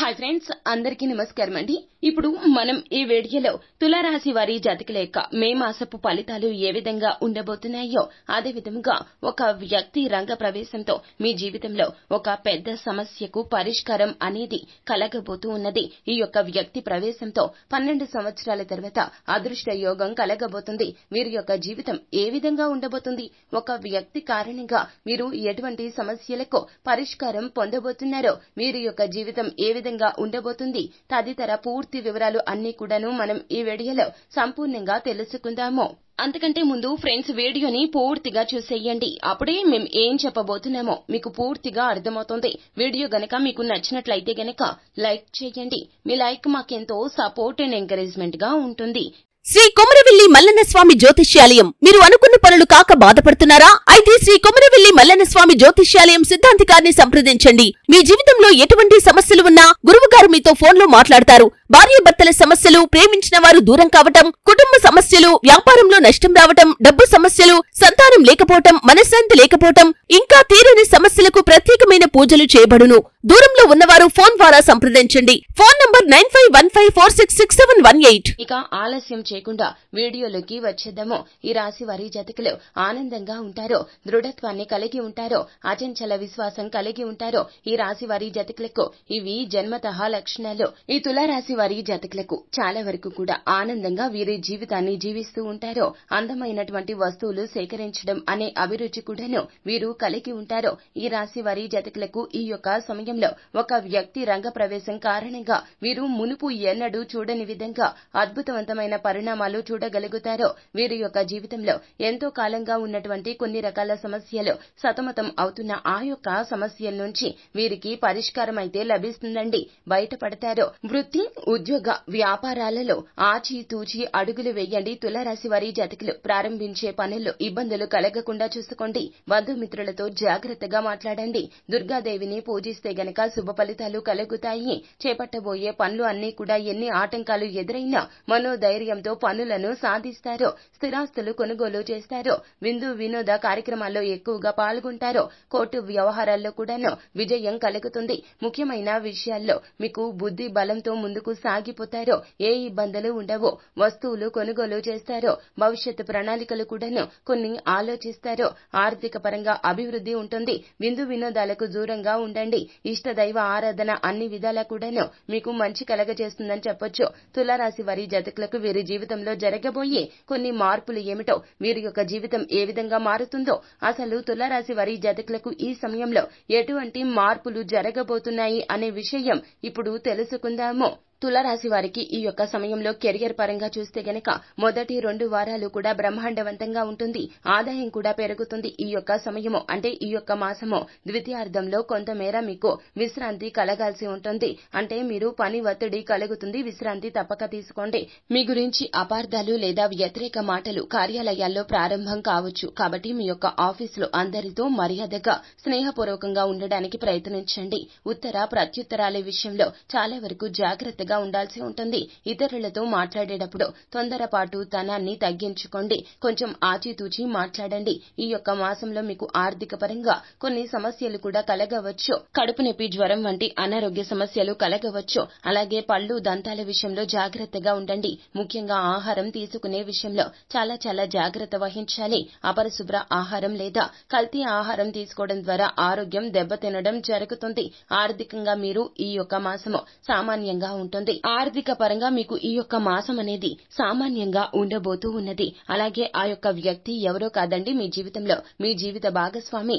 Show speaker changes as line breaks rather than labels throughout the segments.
Hi friends, అందరికీ నమస్కారం అండి. ఇప్పుడు మనం ఈ వీడియోలో తులారాశి వారి జాతకుల యొక్క మే మాసపు ఫలితాలు ఏ విధంగా ఉండబోతున్నాయో, అదే విధంగా ఒక వ్యక్తి రంగ ప్రవేశంతో మీ జీవితంలో ఒక పెద్ద సమస్యకు పరిష్కారం అనేది కలగబోతూ ఉన్నది. ఈ యొక్క వ్యక్తి ప్రవేశంతో 12 సంవత్సరాల తర్వాత అదృష్ట యోగం కలగబోతుంది. వీరి యొక్క జీవితం ఏ విధంగా ఉండబోతుంది, ఒక వ్యక్తి కారణంగా మీరు ఎటువంటి సమస్యలకు పరిష్కారం పొందబోతున్నారో, వీరి యొక్క జీవితం ఏ విధంగా ఉండబోతుంది తదితర పూర్తి వివరాలు అన్ని కూడాను మనం ఈ వీడియోలో సంపూర్ణంగా తెలుసుకుందాము. అంతకంటే ముందు ఫ్రెండ్స్, వీడియోని పూర్తిగా చూసేయండి. అప్పుడే మేము ఏం చెప్పబోతున్నామో మీకు పూర్తిగా అర్థమవుతుంది. వీడియో గనక మీకు నచ్చినట్లయితే గనక లైక్ చేయండి. మీ లైక్ మాకెంతో సపోర్ట్ అండ్ ఎంకరేజ్మెంట్ గా ఉంటుంది.
శ్రీ కొమరవెల్లి మల్లన్న స్వామి జ్యోతిష్యాలయం. మీరు అనుకున్న పనులు కాక బాధపడుతున్నారా? అయితే శ్రీ కొమరవెల్లి మల్లన్న స్వామి జ్యోతిష్యాలయం సిద్ధాంతి గారిని సంప్రదించండి. మీ జీవితంలో ఎటువంటి సమస్యలు ఉన్నా గురువు గారు మీతో ఫోన్లో మాట్లాడతారు. భార్యాభర్తల సమస్యలు, ప్రేమించిన వారు దూరం కావటం, కుటుంబ సమస్యలు, వ్యాపారంలో నష్టం రావటం, డబ్బు సమస్యలు, సంతానం లేకపోవటం, మనశ్శాంతి లేకపోవటం, ఇంకా తీరని సమస్యలకు ప్రత్యేకమైన పూజలు చేయబడును. దూరంలో ఉన్నవారు ఫోన్ ద్వారా సంప్రదించండి. Phone number 9515466718.
ఇక ఆలస్యం చేయకుండా వీడియోలోకి వచ్చేద్దాము. ఈ రాశి వారి జాతకులు ఆనందంగా ఉంటారో, దృఢత్వాన్ని కలిగి ఉంటారో, అచంచల విశ్వాసం కలిగి ఉంటారో ఈ రాశి వారి జాతకులకు ఇవి జన్మతః లక్షణాలు. ఈ తులారాశి వారి జాతకులకు చాలా వరకు కూడా ఆనందంగా వీరి జీవితాన్ని జీవిస్తూ ఉంటారో, అందమైనటువంటి వస్తువులు సేకరించడం అనే అభిరుచి కూడాను వీరు కలిగి ఉంటారో. ఈ రాశి వారి జాతకులకు ఈ యొక్క సమయంలో ఒక వ్యక్తి రంగ ప్రవేశం కారణంగా వీరు మునుపు ఎన్నడూ చూడని విధంగా అద్భుతవంతమైన పరిణామాలు చూడగలుగుతారో. వీరి యొక్క జీవితంలో ఎంతో కాలంగా ఉన్నటువంటి కొన్ని రకాల సమస్యలు సతమతం అవుతున్న ఆ యొక్క సమస్యల నుంచి వీరికి పరిష్కారం అయితే లభిస్తుందండి. బయటపడతారో. వృత్తి, ఉద్యోగ, వ్యాపారాలలో ఆచితూచి అడుగులు వేయండి. తులారాశి వారి జాతకులు ప్రారంభించే పనుల్లో ఇబ్బందులు కలగకుండా చూసుకోండి. బంధుమిత్రులతో జాగ్రత్తగా మాట్లాడండి. దుర్గాదేవిని పూజిస్తే గనక శుభ ఫలితాలు కలుగుతాయి. చేపట్టబోయే పనులు అన్ని కూడా ఎన్ని ఆటంకాలు ఎదురైనా మనోధైర్యంతో పనులను సాధిస్తారో. స్థిరాస్తులు కొనుగోలు చేస్తారో. విందు వినోద కార్యక్రమాల్లో ఎక్కువగా పాల్గొంటారో. కోర్టు వ్యవహారాల్లో కూడాను విజయం కలుగుతుంది. ముఖ్యమైన విషయాల్లో మీకు బుద్ధి బలంతో ముందుకు సాగిపోతారో. ఏ ఇబ్బందులు ఉండవో. వస్తువులు కొనుగోలు చేస్తారో. భవిష్యత్తు ప్రణాళికలు కూడాను కొన్ని ఆలోచిస్తారో. ఆర్థిక పరంగా అభివృద్ధి ఉంటుంది. విందు వినోదాలకు దూరంగా ఉండండి. ఇష్టదైవ ఆరాధన అన్ని విధాలా కూడాను మీకు మంచి కలగజేస్తుందని చెప్పొచ్చు. తులారాశి వారి జాతకులకు వీరి జీవితంలో జరగబోయే కొన్ని మార్పులు ఏమిటో, వీరి యొక్క జీవితం ఏ విధంగా మారుతుందో, అసలు తులారాశి వారి జాతకులకు ఈ సమయంలో ఎటువంటి మార్పులు జరగబోతున్నాయి అనే విషయం ఇప్పుడు తెలుసుకుందాము. తులారాశి వారికి ఈ యొక్క సమయంలో కెరియర్ పరంగా చూస్తే గనక మొదటి 2 వారాలు కూడా బ్రహ్మాండవంతంగా ఉంటుంది. ఆదాయం కూడా పెరుగుతుంది. ఈ యొక్క సమయము అంటే ఈ యొక్క మాసము ద్వితీయార్థంలో కొంతమేర మీకు విశ్రాంతి కలగాల్సి ఉంటుంది. అంటే మీరు పని ఒత్తిడి కలుగుతుంది. విశ్రాంతి తప్పక తీసుకోండి. మీ గురించి అపార్థాలు లేదా వ్యతిరేక మాటలు కార్యాలయాల్లో ప్రారంభం కావచ్చు. కాబట్టి మీ యొక్క ఆఫీసులో అందరితో మర్యాదగా, స్నేహపూర్వకంగా ఉండడానికి ప్రయత్నించండి. ఉత్తర ప్రత్యుత్తరాల విషయంలో చాలా వరకు జాగ్రత్తగా ఉండాల్సి ఉంటుంది. ఇతరులతో మాట్లాడేటప్పుడు తొందరపాటు తనాన్ని తగ్గించుకోండి. కొంచెం ఆచితూచి మాట్లాడండి. ఈ యొక్క మాసంలో మీకు ఆర్థిక పరంగా కొన్ని సమస్యలు కూడా కలగవచ్చు. కడుపు నొప్పి, జ్వరం వంటి అనారోగ్య సమస్యలు కలగవచ్చు. అలాగే పళ్ళు, దంతాల విషయంలో జాగ్రత్తగా ఉండండి. ముఖ్యంగా ఆహారం తీసుకునే విషయంలో చాలా చాలా జాగ్రత్త వహించాలి. అపరిశుభ్ర ఆహారం లేదా కల్తీ ఆహారం తీసుకోవడం ద్వారా ఆరోగ్యం దెబ్బతినడం జరుగుతుంది. ఆర్థికంగా మీరు ఈ యొక్క మాసము సామాన్యంగా ఉంటుంది. ఆర్థిక పరంగా మీకు ఈ యొక్క మాసం అనేది సామాన్యంగా ఉండబోతూ ఉన్నది. అలాగే ఆ యొక్క వ్యక్తి ఎవరో కాదండి, మీ జీవితంలో మీ జీవిత భాగస్వామి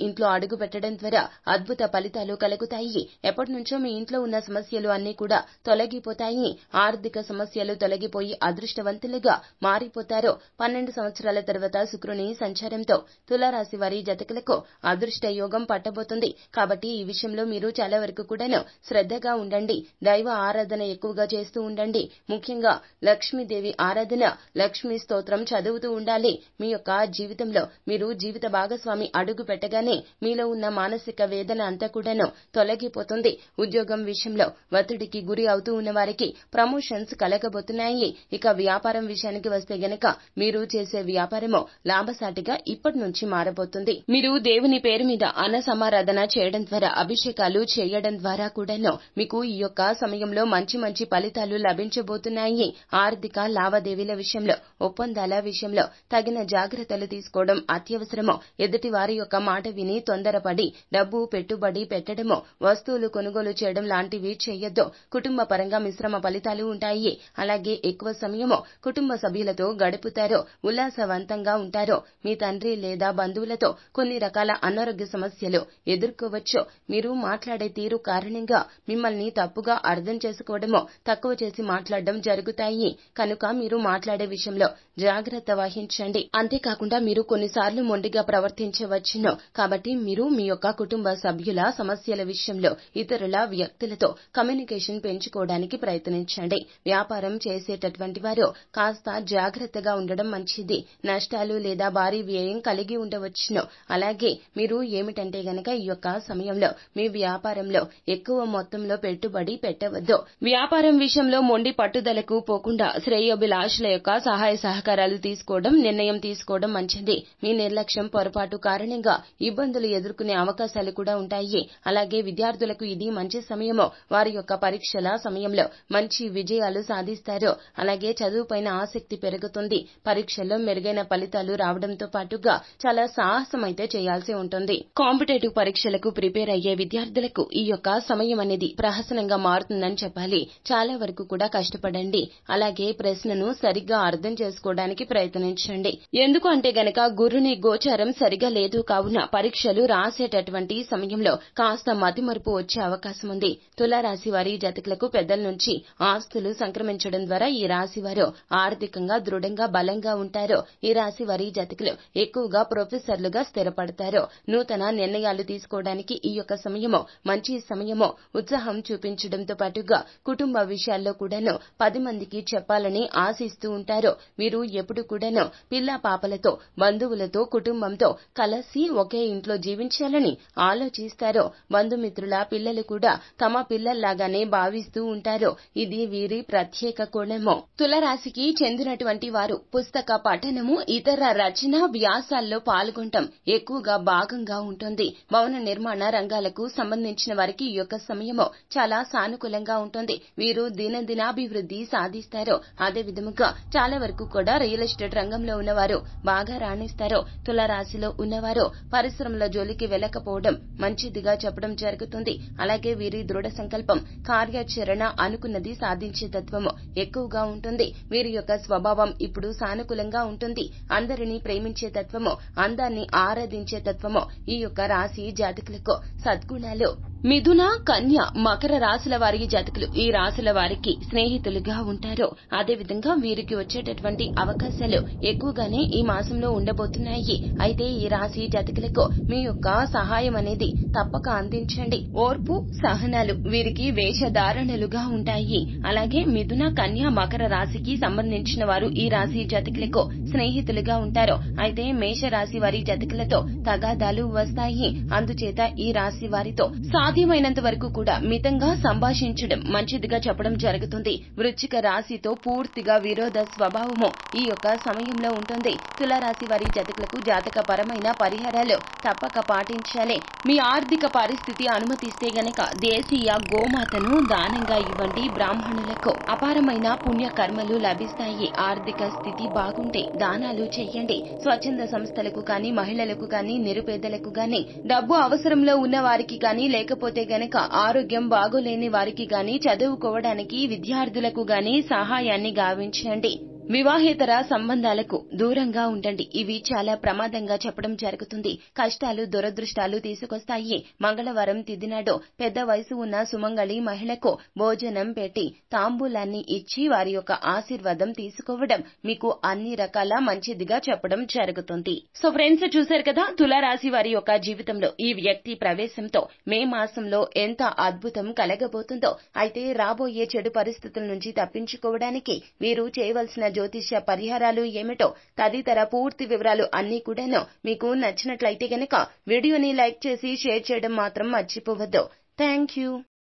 ఇంట్లో అడుగు పెట్టడం ద్వారా అద్భుత ఫలితాలు కలుగుతాయి. ఎప్పటి నుంచో మీ ఇంట్లో ఉన్న సమస్యలు అన్ని కూడా తొలగిపోతాయి. ఆర్థిక సమస్యలు తొలగిపోయి అదృష్టవంతులుగా మారిపోతారో. 12 సంవత్సరాల తర్వాత శుక్రుని సంచారంతో తులారాశి వారి జాతకులకు అదృష్ట యోగం పట్టబోతుంది. కాబట్టి ఈ విషయంలో మీరు చాలా వరకు కూడాను శ్రద్ధగా ఉండండి. దైవ ఆరాధన ఎక్కువగా చేస్తూ ఉండండి. ముఖ్యంగా లక్ష్మీదేవి ఆరాధన, లక్ష్మీ స్తోత్రం చదువుతూ ఉండాలి. మీ యొక్క జీవితంలో మీరు జీవిత భాగస్వామి అడుగు పెట్టగానే మీలో ఉన్న మానసిక వేదన అంతా కూడాను తొలగిపోతుంది. ఉద్యోగం విషయంలో ఒత్తిడికి గురి అవుతూ ఉన్న వారికి ప్రమోషన్స్ కలగబోతున్నాయి. ఇక వ్యాపారం విషయానికి వస్తే గనక మీరు చేసే వ్యాపారము లాభసాటిగా ఇప్పటి నుంచి మారబోతుంది. మీరు దేవుని పేరు మీద అన్న సమారాధన చేయడం ద్వారా, అభిషేకాలు చేయడం ద్వారా కూడాను మీకు ఈ యొక్క సమయంలో మంచి మంచి ఫలితాలు లభించబోతున్నాయి. ఆర్థిక లావాదేవీల విషయంలో, ఒప్పందాల విషయంలో తగిన జాగ్రత్తలు తీసుకోవడం అత్యవసరము. ఎదుటి వారి యొక్క మాట విని తొందరపడి డబ్బు పెట్టుబడి పెట్టడము, వస్తువులు కొనుగోలు చేయడం లాంటివి చేయొద్దు. కుటుంబ పరంగా మిశ్రమ ఫలితాలు ఉంటాయి. అలాగే ఎక్కువ సమయము కుటుంబ సభ్యులతో గడుపుతారు, ఉల్లాసవంతంగా ఉంటారు. మీ తండ్రి లేదా బంధువులతో కొన్ని రకాల అనారోగ్య సమస్యలు ఎదుర్కోవచ్చు. మీరు మాట్లాడే తీరు కారణంగా మిమ్మల్ని తప్పుగా అర్థం చేసుకోవడమో, తక్కువ చేసి మాట్లాడడం జరుగుతాయి. కనుక మీరు మాట్లాడే విషయంలో జాగ్రత్త వహించండి. అంతేకాకుండా మీరు కొన్నిసార్లు మొండిగా ప్రవర్తించవచ్చును. కాబట్టి మీరు మీ యొక్క కుటుంబ సభ్యుల సమస్యల విషయంలో ఇతరుల వ్యక్తులతో కమ్యూనికేషన్ పెంచుకోవడానికి ప్రయత్నించండి. వ్యాపారం చేసేటటువంటి వారు కాస్త జాగ్రత్తగా ఉండడం మంచిది. నష్టాలు లేదా భారీ వ్యయం కలిగి ఉండవచ్చును. అలాగే మీరు ఏమిటంటే గనక ఈ యొక్క సమయంలో మీ వ్యాపారంలో ఎక్కువ మొత్తంలో పెట్టుబడి పెట్టవద్దు. వ్యాపారం విషయంలో మొండి పట్టుదలకు పోకుండా శ్రేయోభిలాషుల యొక్క సహాయ సహకారాలు తీసుకోవడం, నిర్ణయం తీసుకోవడం మంచిది. మీ నిర్లక్ష్యం, పొరపాటు కారణంగా ఇబ్బందులు ఎదుర్కొనే అవకాశాలు కూడా ఉంటాయి. అలాగే విద్యార్థులకు ఇది మంచి సమయము. వారి యొక్క పరీక్షల సమయంలో మంచి విజయాలు సాధిస్తారు. అలాగే చదువుపైన ఆసక్తి పెరుగుతుంది. పరీక్షల్లో మెరుగైన ఫలితాలు రావడంతో పాటుగా చాలా సాహసం అయితే చేయాల్సి ఉంటుంది. కాంపిటేటివ్ పరీక్షలకు ప్రిపేర్ అయ్యే విద్యార్థులకు ఈ యొక్క సమయం అనేది ప్రహసనంగా మారుతుందని చెప్పాలి. చాలా వరకు కూడా కష్టపడండి. అలాగే ప్రశ్నను సరిగ్గా అర్థం చేసుకోవడానికి ప్రయత్నించండి. ఎందుకు అంటే గనక గురుని గోచారం సరిగా లేదు. కావున పరీక్షలు రాసేటటువంటి సమయంలో కాస్త మతిమరుపు వచ్చే అవకాశం ఉంది. తులారాశి వారి జాతకులకు పెద్దల నుంచి ఆస్తులు సంక్రమించడం ద్వారా ఈ రాశి వారు ఆర్థికంగా దృఢంగా బలంగా ఉంటారు. ఈ రాశి వారి జాతకులు ఎక్కువగా ప్రొఫెసర్లుగా స్థిరపడతారు. నూతన నిర్ణయాలు తీసుకోవడానికి ఈ యొక్క సమయము మంచి సమయము. ఉత్సాహం చూపించడంతో పాటుగా కుటుంబ విషయాల్లో కూడాను 10 మందికి చెప్పాలని ఆశిస్తూ ఉంటారు. వీరు ఎప్పుడు కూడాను పిల్ల పాపలతో, బంధువులతో, కుటుంబంతో కలిసి ఒకే ఇంట్లో జీవించాలని ఆలోచిస్తారు. బంధుమిత్రుల పిల్లలు కూడా తమ పిల్లల్లాగానే భావిస్తూ ఉంటారు. ఇది వీరి ప్రత్యేక కోణము. తులరాశికి చెందినటువంటి వారు పుస్తక పఠనము, ఇతర రచన వ్యాసాల్లో పాల్గొనటం ఎక్కువగా భాగంగా ఉంటుంది. భవన నిర్మాణ రంగాలకు సంబంధించిన వారికి ఈ యొక్క సమయము చాలా సానుకూలంగా ఉంటుంది. వీరు దినదినాభివృద్ధి సాధిస్తారు. అదే విధముగా చాలా వరకు కూడా రియల్ ఎస్టేట్ రంగంలో ఉన్నవారు బాగా రాణిస్తారు. తులారాశిలో ఉన్నవారు పరిశ్రమల జోలికి వెళ్లకపోవడం మంచిదిగా చెప్పడం జరుగుతుంది. అలాగే వీరి దృఢ సంకల్పం, కార్యాచరణ అనుకున్నది సాధించే తత్వము ఎక్కువగా ఉంటుంది. వీరి యొక్క స్వభావం ఇప్పుడు సానుకూలంగా ఉంటుంది. అందరినీ ప్రేమించే తత్వము, అందాన్ని ఆరాధించే తత్వము ఈ యొక్క రాశి జాతకులకు సద్గుణాలు. మిథున, కన్య, మకర రాశుల వారి జాతకులు ఈ రాశుల వారికి స్నేహితులుగా ఉంటారు. అదేవిధంగా వీరికి వచ్చేటటువంటి అవకాశాలు ఎక్కువగానే ఈ మాసంలో ఉండబోతున్నాయి. అయితే ఈ రాశి జాతకులకు మీ యొక్క సహాయం అనేది తప్పక అందించండి. ఓర్పు, సహనాలు వీరికి వేషధారణలుగా ఉంటాయి. అలాగే మిథున, కన్య, మకర రాశికి సంబంధించిన వారు ఈ రాశి జాతకులకు స్నేహితులుగా ఉంటారు. అయితే మేష రాశి వారి జాతకులతో తగాదాలు వస్తాయి. అందుచేత ఈ రాశి వారితో సాధ్యమైనంత వరకు కూడా మితంగా సంభాషించడం మంచిదిగా చెప్పడం జరుగుతుంది. వృశ్చిక రాశితో పూర్తిగా విరోధ స్వభావము ఈ యొక్క సమయంలో ఉంటుంది. తులారాశి వారి జాతకులకు జాతకపరమైన పరిహారాలు తప్పక పాటించాలి. మీ ఆర్థిక పరిస్థితి అనుమతిస్తే గనక దేశీయ గోమాతను దానంగా ఇవ్వండి. బ్రాహ్మణులకు అపారమైన పుణ్య కర్మలు లభిస్తాయి. ఆర్థిక స్థితి బాగుంటే దానాలు చేయండి. స్వచ్ఛంద సంస్థలకు కానీ, మహిళలకు కానీ, నిరుపేదలకు కానీ, డబ్బు అవసరంలో ఉన్న వారికి కానీ, లేకపోతే గనక ఆరోగ్యం బాగోలేని వారికి గాని, చదువుకోవడానికి విద్యార్థులకు గాని సహాయాన్ని గావించండి. వివాహేతర సంబంధాలకు దూరంగా ఉండండి. ఇవి చాలా ప్రమాదంగా చెప్పడం జరుగుతుంది. కష్టాలు దురదృష్టాలు తీసుకొస్తాయి. మంగళవారం తిథినాడు పెద్ద వయసు ఉన్న సుమంగళి మహిళకు భోజనం పెట్టి తాంబూలాన్ని ఇచ్చి వారి యొక్క ఆశీర్వాదం తీసుకోవడం మీకు అన్ని రకాల మంచిదిగా చెప్పడం జరుగుతుంది. సో ఫ్రెండ్స్, చూశారు కదా తులారాశి వారి యొక్క జీవితంలో ఈ వ్యక్తి ప్రవేశంతో మే మాసంలో ఎంత అద్భుతం కలగబోతుందో. అయితే రాబోయే చెడు పరిస్థితుల నుంచి తప్పించుకోవడానికి వీరు చేయవలసిన జ్యోతిష్య పరిహారాలు ఏమిటో తదితర పూర్తి వివరాలు అన్ని కూడాను మీకు నచ్చినట్లయితే గనక వీడియోని లైక్ చేసి షేర్ చేయడం మాత్రం మర్చిపోవద్దు. థాంక్యూ.